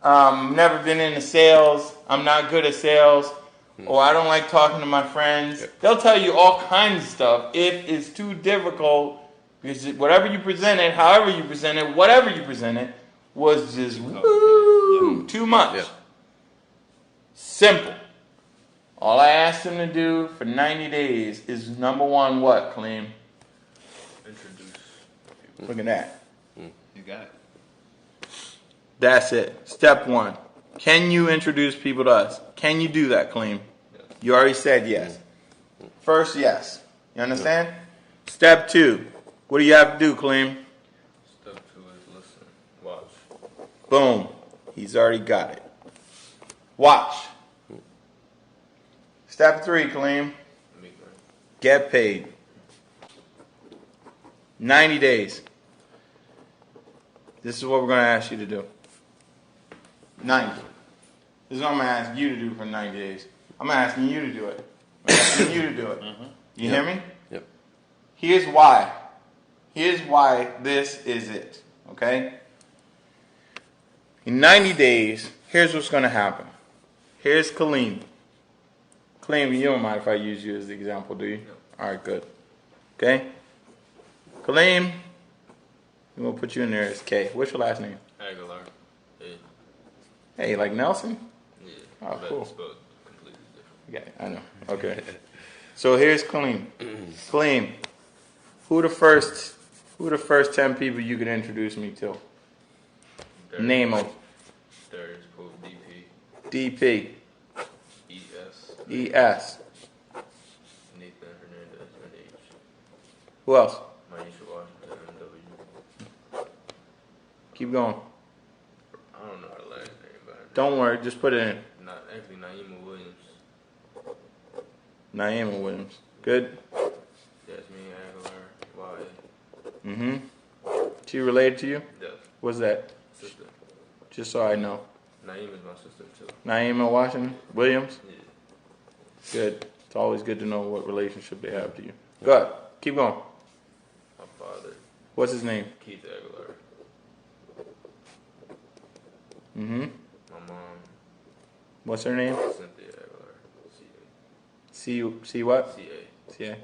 Never been into sales. I'm not good at sales. Or I don't like talking to my friends. They'll tell you all kinds of stuff if it's too difficult. Because whatever you presented, however you presented, whatever you presented, was just too much. Simple. All I asked them to do for 90 days is number one, what, Kaleem? Introduce people. Look at that. You got it. That's it. Step one. Can you introduce people to us? Can you do that, Kaleem? Yes. You already said yes. First, yes. You understand? Step two. What do you have to do, Kaleem? Step 2 is listen. Watch. Boom. He's already got it. Watch. Step 3, Kaleem. Get paid. 90 days. This is what we're going to ask you to do. 90. This is what I'm going to ask you to do for 90 days. I'm asking you to do it. I'm asking you to do it. You hear me? Yep. Here's why. Here's why this is it. Okay? In 90 days, here's what's going to happen. Here's Kaleem. Kaleem, you don't mind if I use you as the example, do you? No. All right, good. Okay? Kaleem, we're going to put you in there as K. What's your last name? Aguilar. Hey. Hey, like Nelson? Yeah. Oh, but cool. it's spelled completely different. Yeah, I know. Okay. So here's Kaleem. Kaleem, who the first 10 people you could introduce me to? Darius, Name them. Darius Pope, DP. DP. ES. ES. Nathan Hernandez, NH. Who else? Maisha Washington, MW. Keep going. I don't know her last name, but Don't worry, just put it in. not actually Naima Williams. Naima Williams. Good? Jasmine Aguilar, YA. Mm-hmm. She related to you? Yes. What's that? Sister. Just so I know. Naima is my sister too. Naima Washington Williams? Yeah. Good. It's always good to know what relationship they have to you. Good. Keep going. My father, What's his name? Keith Aguilar. Mm-hmm. My mom, What's her name? Cynthia Aguilar. See what? CA. Yeah.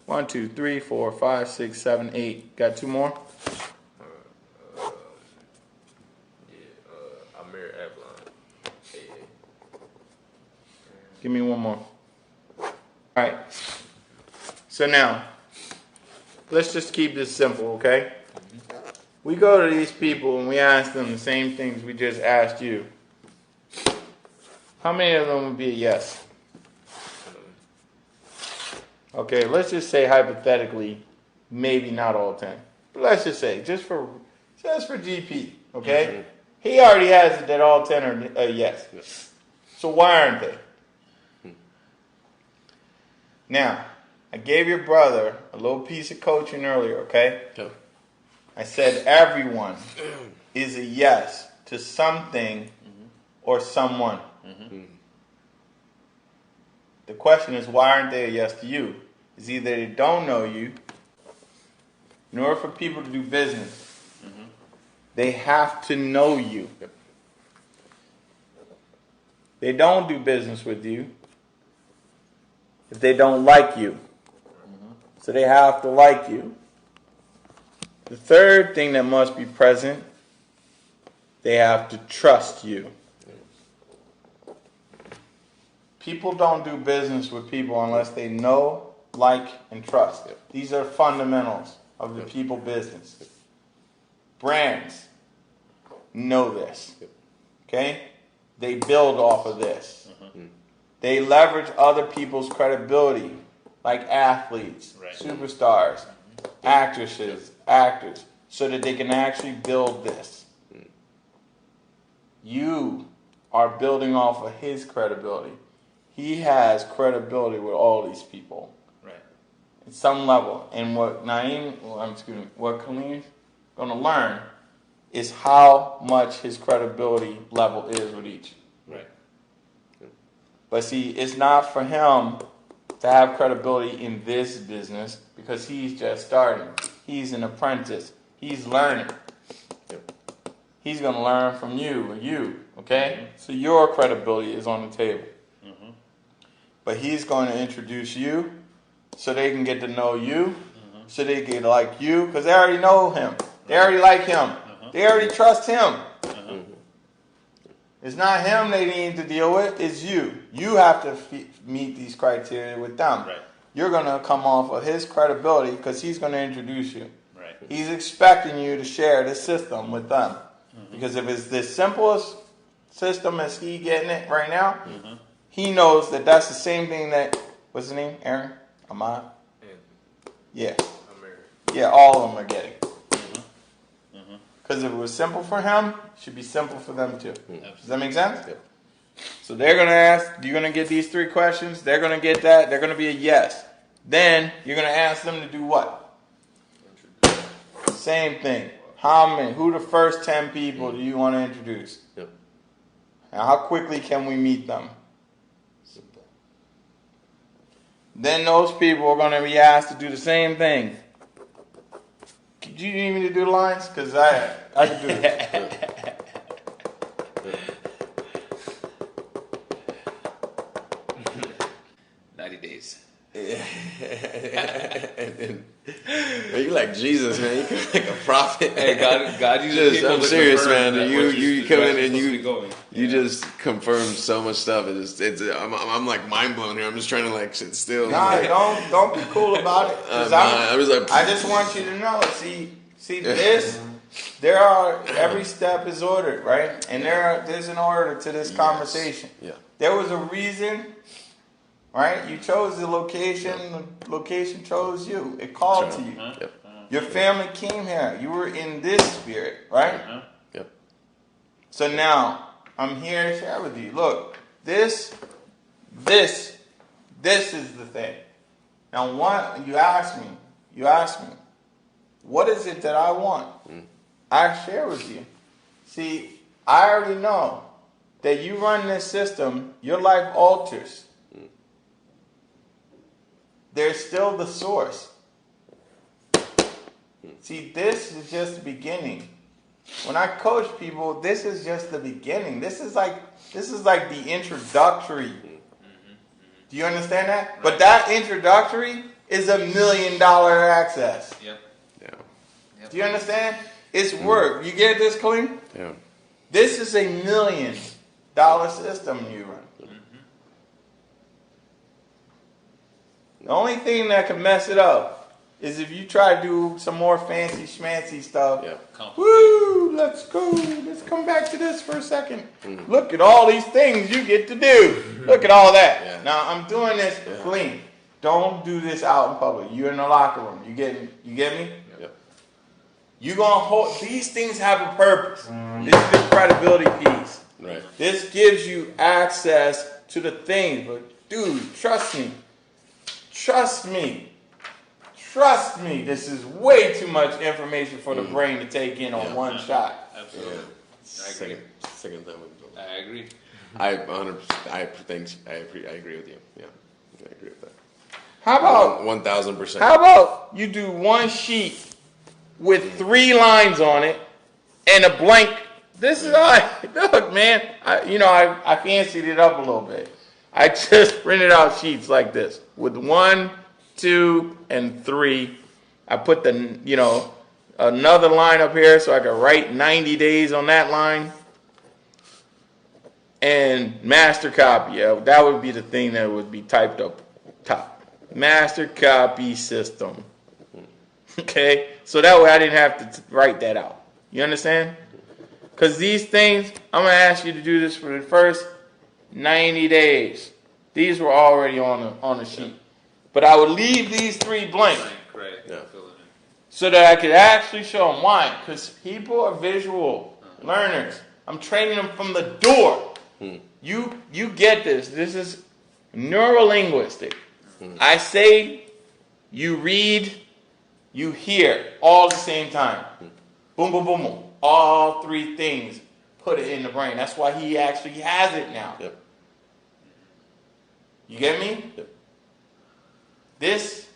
1, 2, 3, 4, 5, 6, 7, 8. Got 2 more? Amir Avalon. AA. Give me one more. Alright. So now, let's just keep this simple, okay? We go to these people and we ask them the same things we just asked you. How many of them would be a yes? Okay, let's just say hypothetically, maybe not all 10. But let's just say, just for GP, okay? He already has it that all 10 are a yes. So why aren't they? Now, I gave your brother a little piece of coaching earlier, okay? Yep. I said everyone is a yes to something or someone. The question is, why aren't they a yes to you? It's either they don't know you. In order for people to do business, they have to know you. Yep. They don't do business with you if they don't like you. So they have to like you. The third thing that must be present, they have to trust you. People don't do business with people unless they know, like, and trust. These are fundamentals of the people business. Brands know this. Okay? They build off of this. They leverage other people's credibility, like athletes, superstars, actresses, actors, so that they can actually build this. You are building off of his credibility. He has credibility with all these people. Right. At some level. And what what Kaleem's going to learn is how much his credibility level is with each. Right. But see, it's not for him to have credibility in this business because he's just starting. He's an apprentice. He's learning. he's going to learn from you, okay? So your credibility is on the table. But he's going to introduce you so they can get to know you, so they can like you, because they already know him. They already like him. They already trust him. It's not him they need to deal with, it's you. You have to meet these criteria with them. Right. You're going to come off of his credibility because he's going to introduce you. Right. He's expecting you to share the system with them. Because if it's the simplest system as he getting it right now, he knows that that's the same thing that, what's his name, Aaron? Ahmad? Yeah. Yeah, all of them are getting. Because if it was simple for him, it should be simple for them too. Does that make sense? Yep. So they're going to ask, you're going to get these 3 questions. They're going to get that. They're going to be a yes. Then you're going to ask them to do what? Same thing. How many? Who the first 10 people do you want to introduce? Yep. And how quickly can we meet them? Simple. Then those people are going to be asked to do the same thing. Do you need me to do the lines? Because I can do it. 90 days. And then, man, you like Jesus, man. You like a prophet. Hey, God uses people I'm to serious, confirm man. that You what you come in and supposed to be you going. you just confirm so much stuff. I'm like mind blown here. I'm just trying to like sit still. Nah, Like, don't be cool about it. 'Cause I was like, I just want you to know. See this. There are every step is ordered, right? And there's an order to this conversation. Yeah. There was a reason, right? You chose the location. The location chose you. It called to you. Yep. Your family came here. You were in this spirit, right? Yep. So now I'm here to share with you. Look, this is the thing. Now, what you ask me, what is it that I want? I share with you. See, I already know that you run this system, your life alters. There's still the source. See, this is just the beginning. When I coach people, this is just the beginning. This is like the introductory. Do you understand that? Right. But that introductory is $1 million access. Yep. Yeah. Do you understand? It's work. You get this, Khalil? Yeah. This is $1 million system you run. The only thing that can mess it up is if you try to do some more fancy schmancy stuff. Yeah. Woo! Let's go. Let's come back to this for a second. Look at all these things you get to do. Look at all that. Yeah. Now I'm doing this clean. Don't do this out in public. You're in the locker room. You get me? Yep. You're gonna hold. These things have a purpose. This is the credibility piece. Right. This gives you access to the things. But dude, trust me. Trust me. Trust me. This is way too much information for the brain to take in on one shot. Absolutely. I agree. Second time we've done. I agree. I 100%. I agree with you. Yeah. I agree with that. How about 1,000%. How about you do one sheet with 3 lines on it and a blank? This is look, man. I fancied it up a little bit. I just printed out sheets like this with 1, 2, and 3. I put another line up here so I could write 90 days on that line. And master copy. That would be the thing that would be typed up top. Master copy system. Okay? So that way I didn't have to write that out. You understand? Because these things, I'm going to ask you to do this for the first 90 days. These were already on the sheet. But I would leave these 3 blank Right. Yeah. Fill it in. so that I could actually show them why. Because people are visual learners. I'm training them from the door. You get this. This is neurolinguistic. I say, you read, you hear all at the same time. Boom, boom, boom, boom. All 3 things. Put it in the brain. That's why he actually has it now. Yep. You get me? Yep. This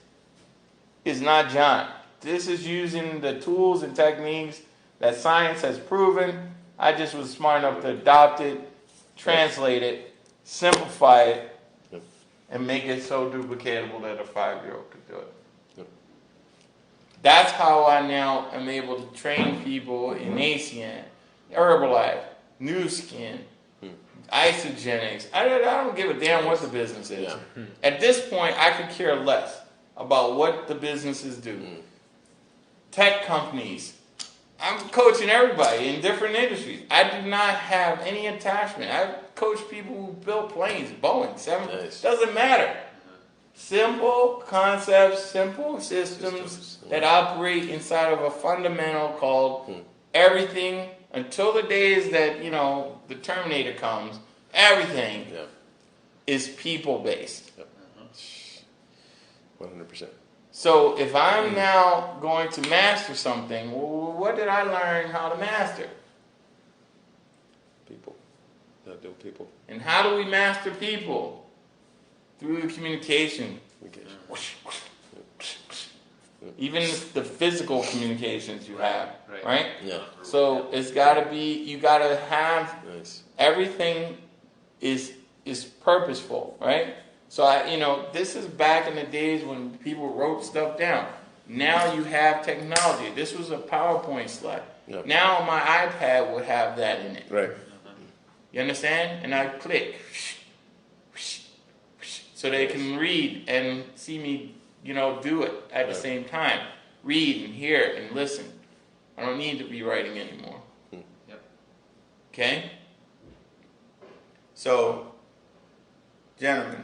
is not John. This is using the tools and techniques that science has proven I just was smart enough to adopt it, translate it, simplify it, Yep. and make it so duplicatable that a 5-year-old could do it. Yep. That's how I now am able to train people in ACN, Herbalife, New Skin, Isogenics. I don't give a damn what the business is. Yeah. At this point, I could care less about what the businesses do. Tech companies. I'm coaching everybody in different industries. I do not have any attachment. I coach people who build planes, Boeing, 7. Nice. Doesn't matter. Simple concepts, simple systems that operate inside of a fundamental called everything until the days that, the Terminator comes, everything Yeah. is people based. 100%. So if I'm now going to master something, well, what did I learn how to master? People. Not do people. And how do we master people? Through communication. Communication. Even the physical communications you have, right? Yeah. So it's got to be, you got to have, Nice. everything is purposeful, right? So this is back in the days when people wrote stuff down. Now you have technology. This was a PowerPoint slide. Yep. Now my iPad would have that in it. Right. You understand? And I click. So they can read and see me, do it at the same time. Read and hear and listen. I don't need to be writing anymore. Yep. Okay? So, gentlemen,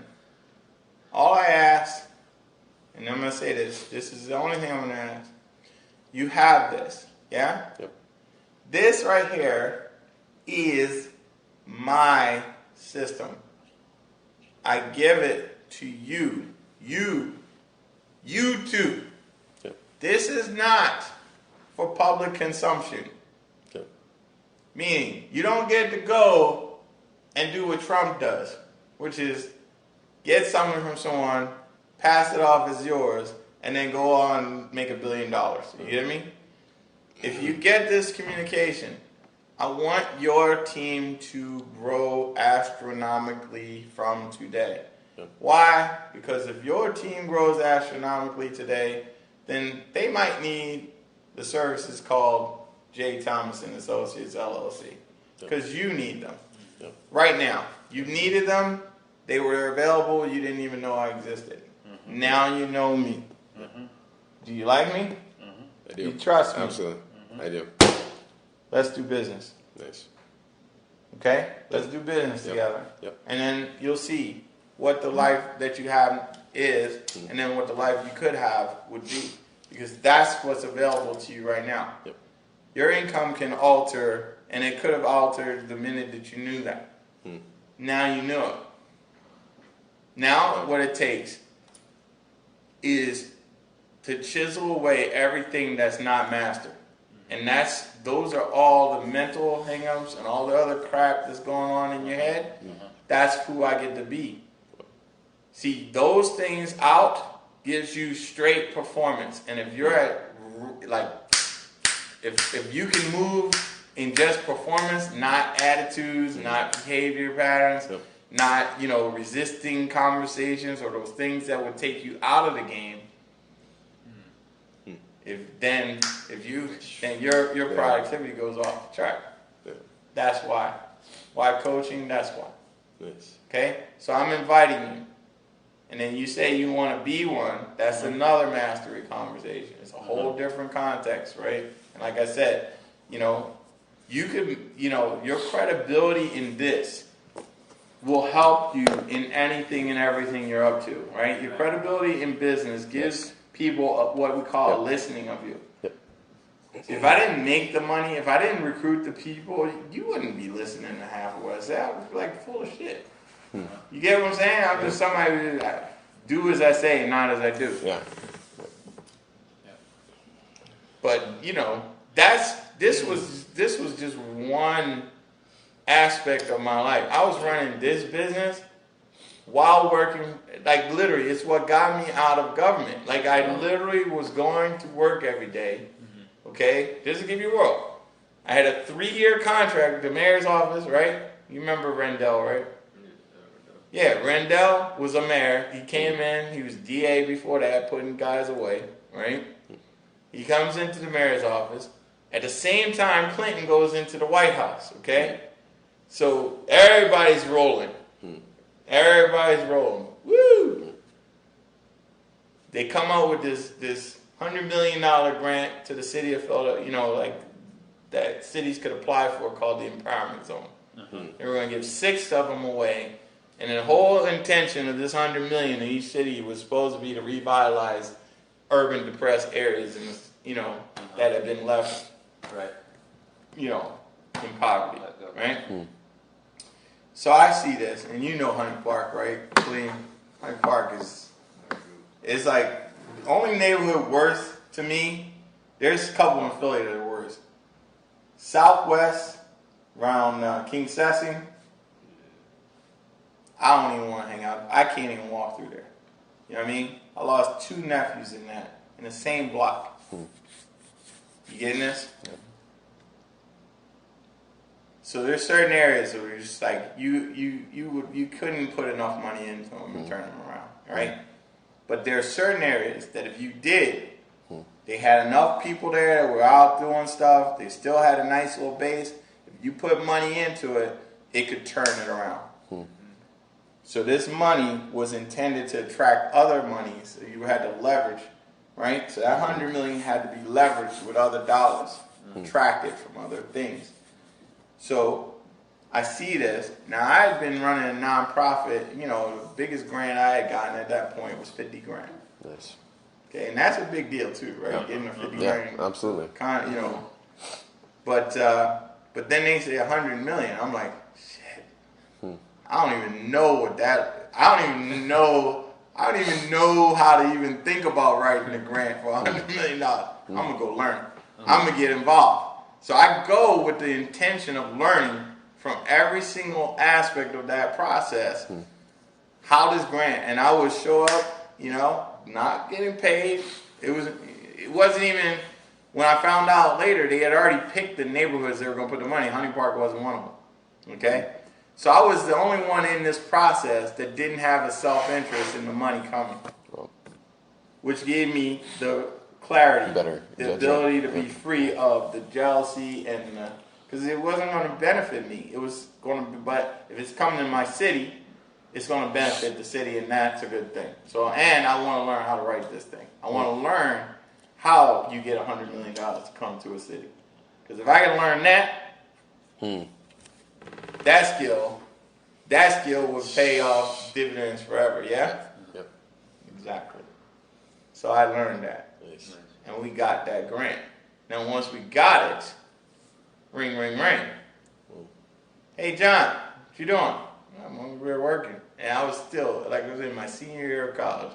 all I ask, and I'm going to say this is the only thing I'm going to ask. You have this, yeah? Yep. This right here is my system. I give it to you. You too. Yep. This is not for public consumption. Yep. Meaning, you don't get to go and do what Trump does, which is get something from someone, pass it off as yours, and then go on and make $1 billion. You get me? If you get this communication, I want your team to grow astronomically from today. Yep. Why? Because if your team grows astronomically today, then they might need the services called J. Thomas and Associates LLC. Because you need them. Yep. Right now. You needed them. They were available. You didn't even know I existed. Now you know me. Do you like me? I do. You trust me? Absolutely. I do. Let's do business. Nice. Okay? Let's do business Yep. together. Yep. And then you'll see what the life that you have is, and then what the life you could have would be. Because that's what's available to you right now. Yep. Your income can alter, and it could have altered the minute that you knew that. Now you know it. Now what it takes is to chisel away everything that's not mastered. And those are all the mental hang-ups and all the other crap that's going on in your head. That's who I get to be. See, those things out gives you straight performance. And if you're at, if you can move in just performance, not attitudes, not behavior patterns, Yep. not, resisting conversations or those things that would take you out of the game, then your productivity goes off the track. Yeah. That's why. Why coaching? That's why. Nice. Okay? So I'm inviting you. And then you say you want to be one, that's another mastery conversation. It's a whole different context, right? And like I said, you could, your credibility in this will help you in anything and everything you're up to, right? Your credibility in business gives people what we call a listening of you. Yep. See, if I didn't make the money, if I didn't recruit the people, you wouldn't be listening to half of what I say. I would be like full of shit. You get what I'm saying? I'm just somebody who do as I say, not as I do. Yeah. But this was just one aspect of my life. I was running this business while working, like literally, it's what got me out of government. Like I literally was going to work every day. Okay, just to give you a world. I had a 3-year contract with the mayor's office, right? You remember Rendell, right? Yeah, Rendell was a mayor. He came in. He was DA before that, putting guys away, right? He comes into the mayor's office. At the same time, Clinton goes into the White House, okay? So everybody's rolling. Everybody's rolling. Woo! They come out with this $100 million grant to the city of Philadelphia, you know, like that cities could apply for, called the Empowerment Zone. They were going to give 6 of them away. And the whole intention of this $100 million in each city was supposed to be to revitalize urban depressed areas, and you know that have been left, Right. you know, in poverty, right? So I see this, and you know Hunting Park, right? Clean. Hunting Park is like the only neighborhood worse to me. There's a couple in Philly that are worse. Southwest, around King Session. I don't even want to hang out. I can't even walk through there. You know what I mean? I lost 2 nephews in the same block. You getting this? Yeah. So there's certain areas where you're just like you couldn't put enough money into them and turn them around, right? But there are certain areas that if you did, they had enough people there that were out doing stuff. They still had a nice little base. If you put money into it, it could turn it around. So this money was intended to attract other money, so you had to leverage, right? So that $100 million had to be leveraged with other dollars, attracted from other things. So I see this. Now I had been running a nonprofit, you know, the biggest grant I had gotten at that point was $50 grand. Nice. Okay, and that's a big deal too, right? Yeah. Getting a 50 Yeah, grand, absolutely. you know. But then they say 100 million. I'm like, shit. I don't even know what that. I don't even know how to even think about writing a grant for $100 million. I'm gonna go learn. I'm gonna get involved. So I go with the intention of learning from every single aspect of that process. How this grant, and I would show up, you know, not getting paid. It wasn't even. When I found out later, they had already picked the neighborhoods they were gonna put the money. Hunting Park wasn't one of them. Okay. So I was the only one in this process that didn't have a self-interest in the money coming, which gave me the clarity, the ability to be free of the jealousy and because it wasn't going to benefit me. It was going to be, but if it's coming in my city, it's going to benefit the city, and that's a good thing. So, and I want to learn how to write this thing. I want to learn how you get $100 million to come to a city. Because if I can learn that, that skill will pay off dividends forever, yeah? Yep. Exactly. So I learned that. Nice. And we got that grant. Now once we got it, ring, ring, ring. Hey John, what you doing? I'm over here working. And I was still, like I was in my senior year of college.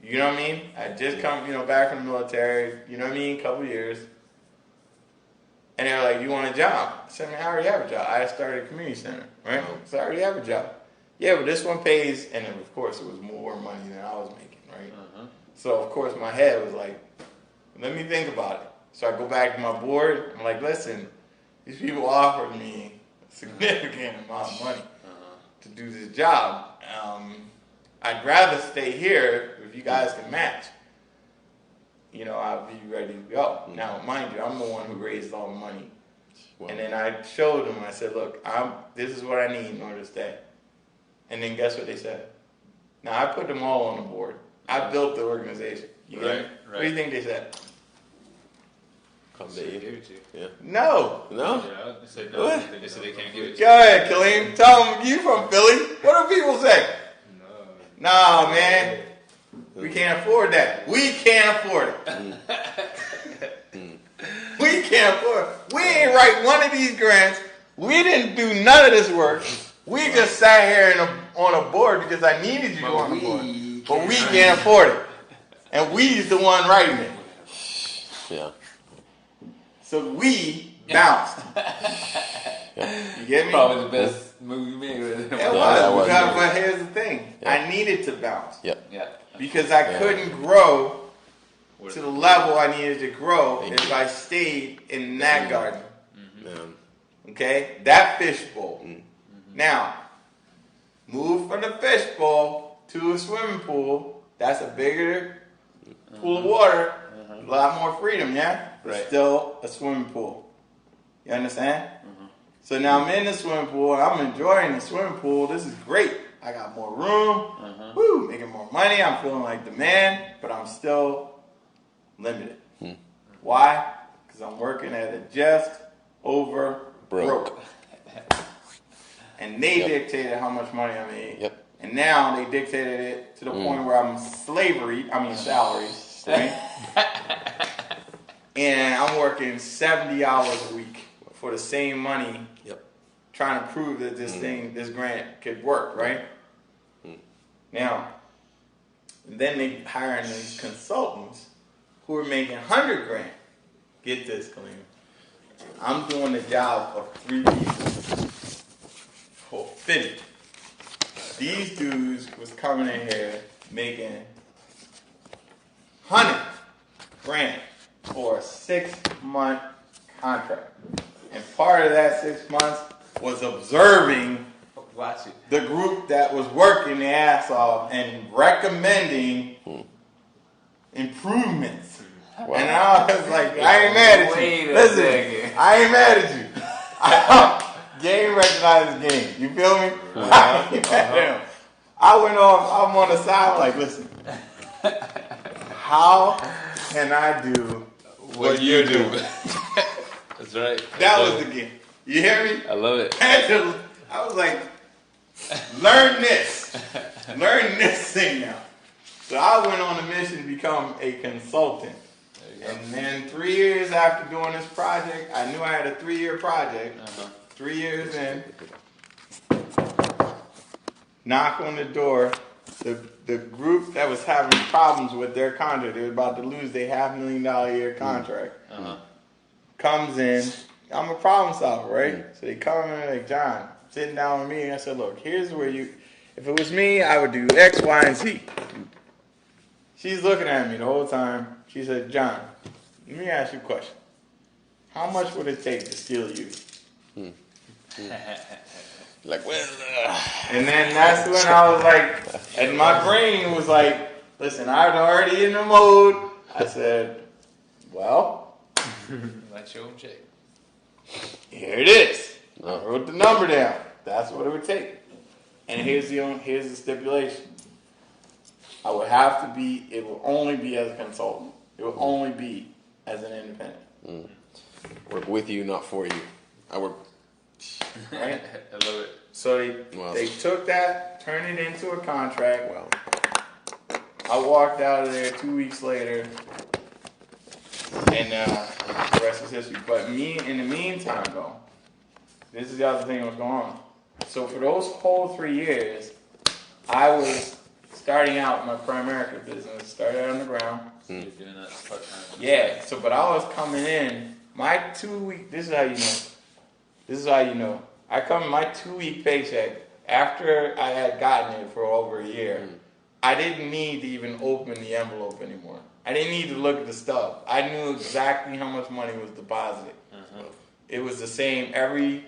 You know what I mean? I just come, back from the military, you know what I mean? Couple years. And they were like, you want a job? I said, man, I already have a job. I started a community center, right? So I already have a job. Yeah, but this one pays, and then of course it was more money than I was making, right? So of course my head was like, let me think about it. So I go back to my board. I'm like, listen, these people offered me a significant amount of money to do this job. I'd rather stay here if you guys can match. I'll be ready to go. Now, mind you, I'm the one who raised all the money. Wow. And then I showed them, I said, look, this is what I need in order to stay. And then guess what they said? Now, I put them all on the board. I built the organization. You get me? What do you think they said? Come They to give you. it to you. Yeah. No. No? Yeah, they said no. What? They said they can't give it to Go ahead, Kaleem. Tell them you from Philly. What do people say? you. No, man. We can't afford that. We can't afford it. We can't afford it. We ain't write one of these grants. We didn't do none of this work. We just sat here on a board because I needed you on the board. But we can't afford it. And we's the one writing it. Yeah. So we bounced. You get me? Probably the best move you made. With it. It that was. was But here's the thing. Yeah. I needed to bounce. Yep. Yeah. Because I couldn't grow to the level I needed to grow if I stayed in that garden. Okay, that fishbowl. Now, move from the fishbowl to a swimming pool. That's a bigger pool of water, a lot more freedom, yeah? But Right. still a swimming pool. You understand? So now I'm in the swimming pool, and I'm enjoying the swimming pool. This is great. I got more room, woo, making more money. I'm feeling like the man, but I'm still limited. Why? Because I'm working at a just over broke. And they Yep. dictated how much money I made. Yep. And now they dictated it to the point where I'm salary, right? And I'm working 70 hours a week for the same money, Yep. trying to prove that this grant could work, right? Now, then they hiring these consultants who are making 100 grand. Get this, Khalima. I'm doing the job of 3 people for 50. These dudes was coming in here making 100 grand for a 6-month contract. And part of that 6 months was observing Watch it. the group that was working their ass off and recommending improvements. Wow. And I was like, I ain't mad at Wait you. a Listen, second. I ain't mad at you. Game recognizes game. You feel me? I ain't mad at him. I went off, I'm on the side, like, listen, how can I do what you do? That's right. That was the game. You hear me? I love it. I was like, learn this. Learn this thing now. So I went on a mission to become a consultant. And then 3 years after doing this project, I knew I had a 3-year project. 3 years in, knock on the door. The group that was having problems with their contract, they were about to lose their $500,000 a year contract, comes in. I'm a problem solver, right? So they come in like, John, sitting down with me, and I said, look, here's where if it was me, I would do X, Y, and Z. She's looking at me the whole time. She said, John, let me ask you a question. How much would it take to steal you? Like, well, And then that's when I was like, and my brain was like, listen, I was already in the mode. I said, well, Let your own check. here it is. I wrote the number down. That's what it would take. And here's the stipulation. I would have to be, it will only be as a consultant. It will only be as an independent. work with you, not for you. I work. Right? I love it. So Wow. they took that, turned it into a contract. Wow. I walked out of there 2 weeks later, and the rest is history. But in the meantime, though, this is the other thing that was going on. So for those whole 3 years, I was starting out my Primerica business, started out on the ground. You're doing that part time. Yeah, but I was coming in, my 2 week, this is how you know. I come in my 2 week paycheck after I had gotten it for over a year. I didn't need to even open the envelope anymore. I didn't need to look at the stuff. I knew exactly how much money was deposited. It was the same every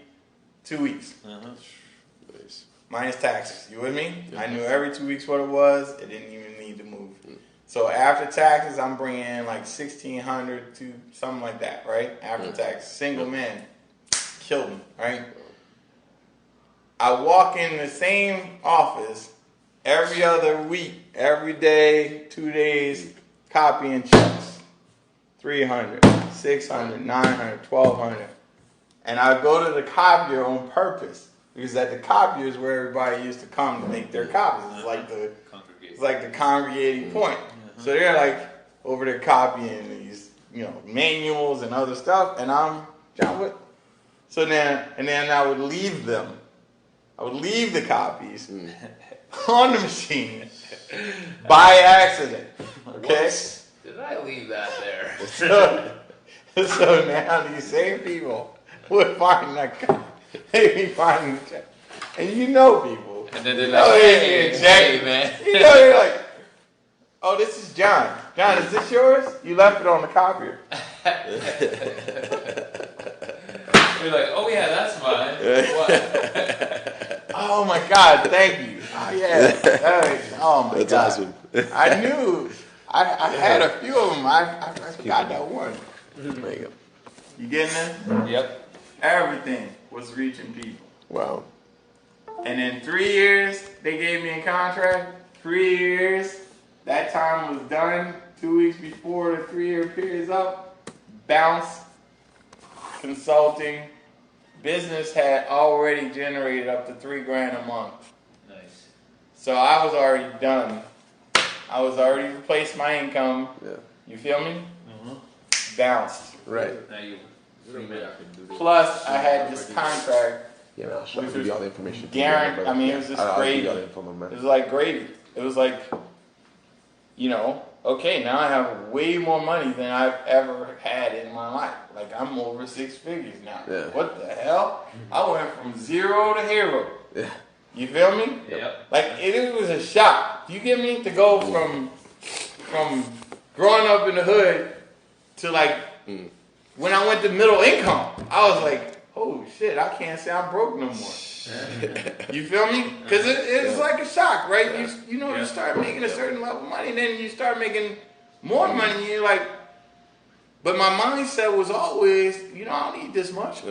2 weeks. Nice. Minus taxes. You with me? I knew every 2 weeks what it was. It didn't even need to move. So after taxes, I'm bringing in like $1,600 to something like that, right? After tax, single man, killed me, right? I walk in the same office every other week, every day, 2 days, copying checks, $300, $600, $900, $1,200, and I go to the copier on purpose because at the copier is where everybody used to come to make their copies. It's like the congregating point. So they're like over there copying these, manuals and other stuff, and I'm John Wood. So then I would leave them. I would leave the copies on the machine by accident. Okay? Did I leave that there? So now these same people would find that copy. They be finding the check. And you know people. And then they're Oh, like, yeah, hey, man. They're like, oh, this is John. John, is this yours? You left it on the copier. You're Oh my God! Thank you. Oh yeah. Oh my That's God. awesome. I knew. I had a few of them. I forgot that one. There you go. You getting this? Yep. Everything was reaching people. Wow. And in 3 years, they gave me a contract. 3 years. That time was done. 2 weeks before the 3-year period's up. Bounce. Consulting. Business had already generated up to $3,000 a month. Nice. So I was already done. I was already replaced my income. Yeah. You feel me? Mm-hmm. Bounced. Right. Now you. Plus, I had this contract. Yeah, man, I'll give you all the information. Guaranteed. I mean, it was just I'll give you all the gravy. info, my It man. was like gravy. It was like, okay, now I have way more money than I've ever had in my life. Like, I'm over 6 figures now. Yeah. What the hell? I went from 0 to hero. Yeah. You feel me? Yep. Like, it was a shock. You get me? To go from growing up in the hood to like when I went to middle income, I was like, oh shit, I can't say I'm broke no more. You feel me? Because it's like a shock, right? You start making a certain level of money, and then you start making more money, and you're like, but my mindset was always, I don't need this much.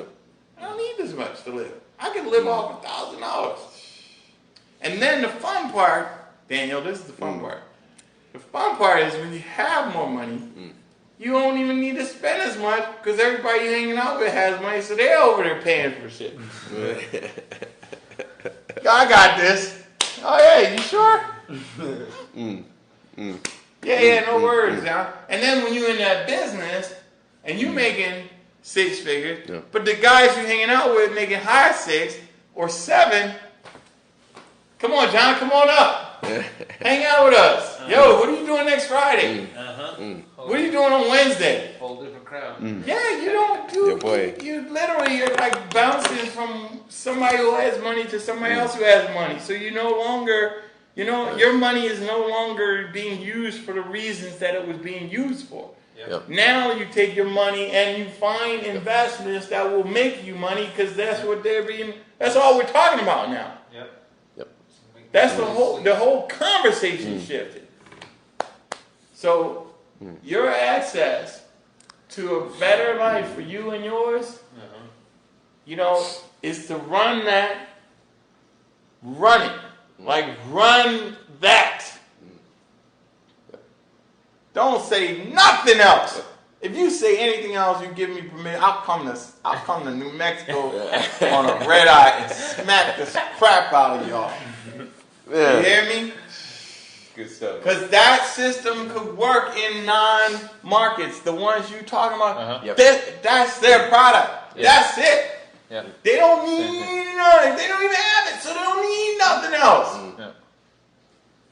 I don't need this much to live. I can live off $1,000. And then the fun part, Daniel, this is the fun part. The fun part is when you have more money, you don't even need to spend as much because everybody you're hanging out with has money, so they're over there paying for shit. I got this. Oh yeah, you sure? Yeah, no worries, y'all. And then when you're in that business and you making 6 figures, but the guys you're hanging out with making high 6 or 7, come on, John, come on up. Hang out with us. Yo, what are you doing next Friday? What are you doing on Wednesday? Whole different crowd. Yeah, you don't do. Yeah, boy. You literally are like bouncing from somebody who has money to somebody else who has money. So you no longer, your money is no longer being used for the reasons that it was being used for. Yep. Now you take your money and you find investments that will make you money because that's what that's all we're talking about now. Yep. That's the whole conversation shifted. So your access to a better life for you and yours, is to run it. Like run that. Don't say nothing else. If you say anything else, you give me permission. I'll come to New Mexico on a red eye and smack the crap out of y'all. Yeah. You hear me? Good stuff. Because that system could work in non-markets. The ones you talking about, Yep. that's their product. Yeah. That's it. Yeah. They don't need nothing. They don't even have it, so they don't need nothing else.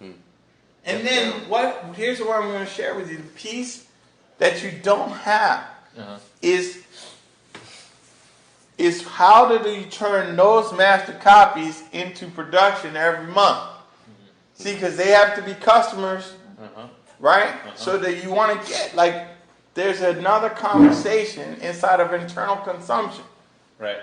Yeah. And then here's what I'm going to share with you. The piece that you don't have is how do you turn those master copies into production every month? See, because they have to be customers, right? So that you want to get, like, there's another conversation inside of internal consumption. Right.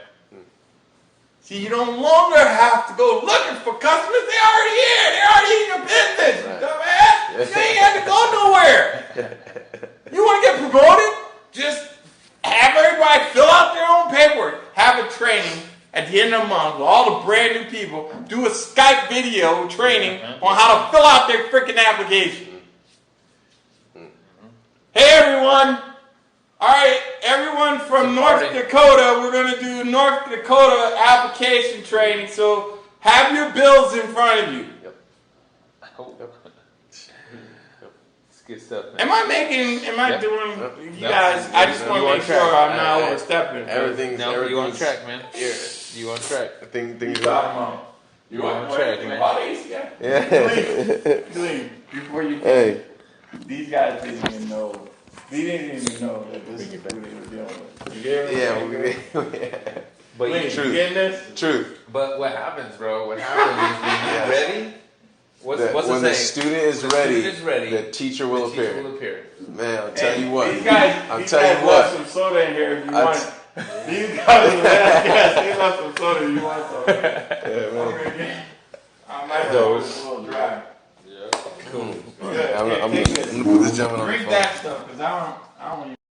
See, you no longer have to go looking for customers. They're already here. They're already in your business. Right. Dumbass. You ain't have to go nowhere. You want to get promoted? Just have everybody fill out their own paperwork. Have a training at the end of the month with all the brand new people. Do a Skype video training on how to fill out their freaking application. Hey, everyone. All right, everyone from North Dakota, we're going to do North Dakota application training. So have your bills in front of you. It's good stuff, man. Am I doing, you guys, I just want to make sure I'm not overstepping. Everything's You on track, man. Yeah. You on track. Things You on track, man. About ACI? Yeah. Glean, before you Hey. these guys didn't even know. They didn't even know that this is who they were dealing with. You get it? Yeah. But Glean, you Truth. getting this? Truth. But what happens, bro? What happens is when you're ready. What's When the the saying? student is ready, Student is ready. the teacher will The teacher appear. will appear. Man, I'll tell you what. These guys I'll these tell guys you what. left some soda in here if you I'll want. t- These guys are the last guys. They left some soda. You want some? Yeah, man. I might have a little dry. Yeah. Cool. Good. I'm Here, gonna take this. put this gentleman on the Drink phone. that stuff, because I don't